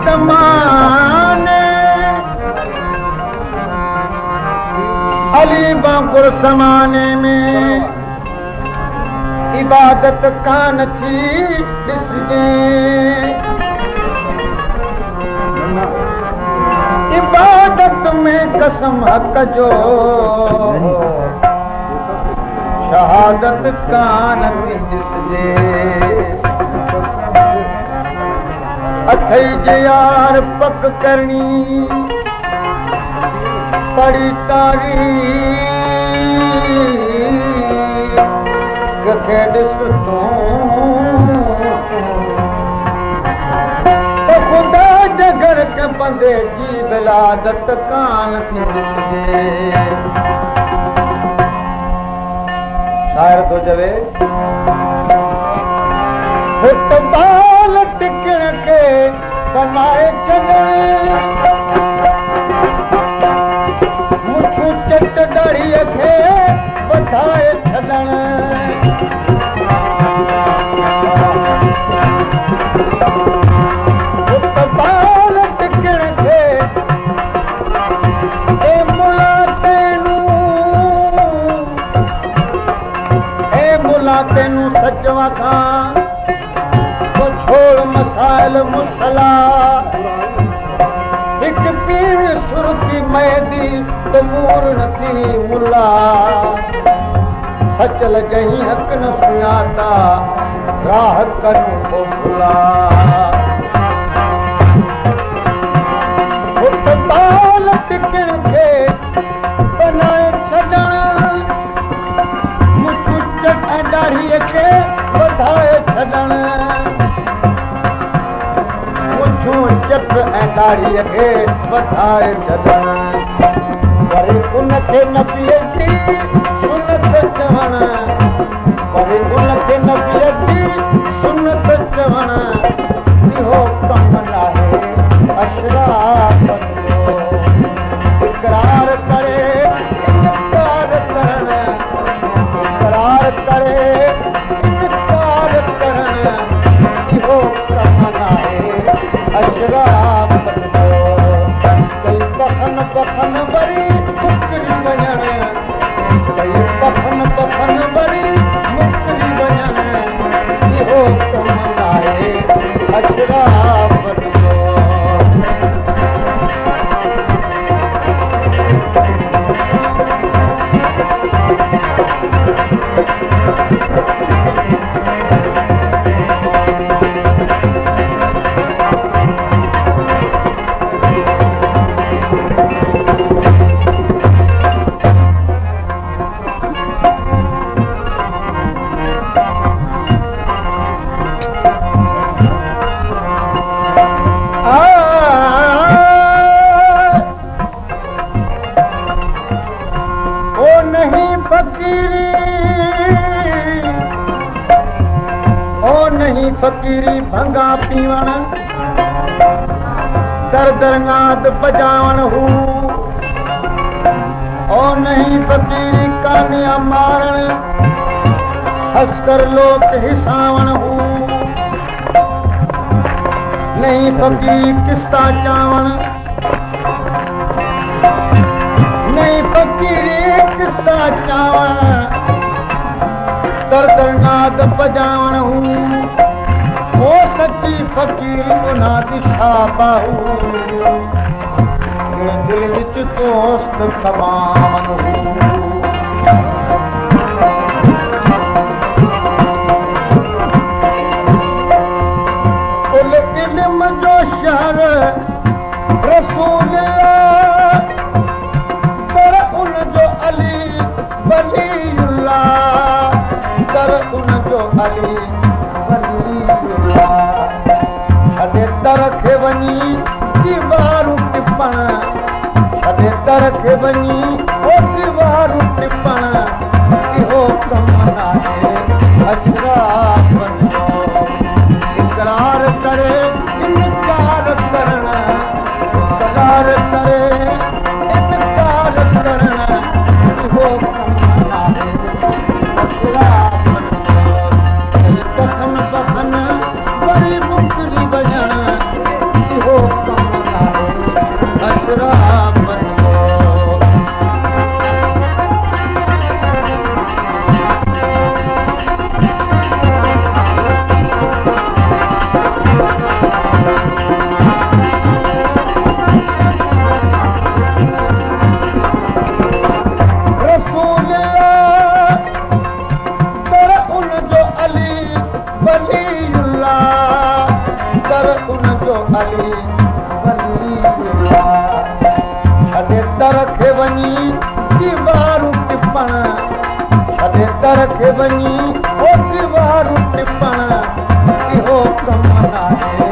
तमाने अली बांकुर समाने में इबादत कान थी ॾिसजे इबादत में कसम हक़ जो शहादत कान थी ॾिसजे अथई जे यार पक करनी पड़ी तारीख खे ॾिस तूं ख़ुदा जे घर के बंदे जी विलादत कान थी ॾिसजे शायर थो चवे फुटबॉल टिकण खे बनाए छॾे मुठूं चट दाढ़ीअ खे वधाए छॾण फुटबॉल टिकण खे तेनू सचवा खां तो छोड़ मसाइल मुसला हिक पीर सुरती मैदी तो मूर न थी मुला सचल जही हक न सुञाता राह करूं तो भुला फुटबॉल टिकण खे बनाए छॾण दाढ़ीअ खे वधाए छॾण मुठूं चट ऐं दाढ़ीअ खे वधाए छॾण वरी उनखे नबीअ जी सुनत चवण वरी उनखे नबीअ जी सुनत चवण इहो कमु नाहे अशराफ़त जो इक़रार करे इनकार करण इक़रार करे इनकार करण इहो कमु नाहे अशराफ़त जो कई बखन बखन वरी मुकरी वञण कई बखन बखन वरी मुकरी वञण इहो कमु नाहे अशराफ़त जो फकीरी भंगा पीवण दर दरनाद बजावण हूँ ओ नहीं फकीरी कानिया मारण हंसकर लोक हिसावण हूँ नहीं फकीरी किस्ता चावण नहीं फकीरी किस्ता चावण दर दरनाद बजावण हूँ ओ सच्ची फकीर उना दिशा बाहू दिल विच दोस्त तमाम कुल इल्म जो शहर रसूल पर उन जो अली वलीउल्लाह कर उन जो अली छॾे दर खे वञी दीवारूं टिपण छॾे दर खे वञी ओ दीवारूं टिपण इहो कमु नाहे अशराफ़त जो इक़रार करे इनकार करण इक़रार करे इनकार करण इहो कमु नाहे अशराफ़त जो बखन बखन वरी मुकरी वञण दर खे वञी ओ दीवारूं टिपण इहो कमु नाहे।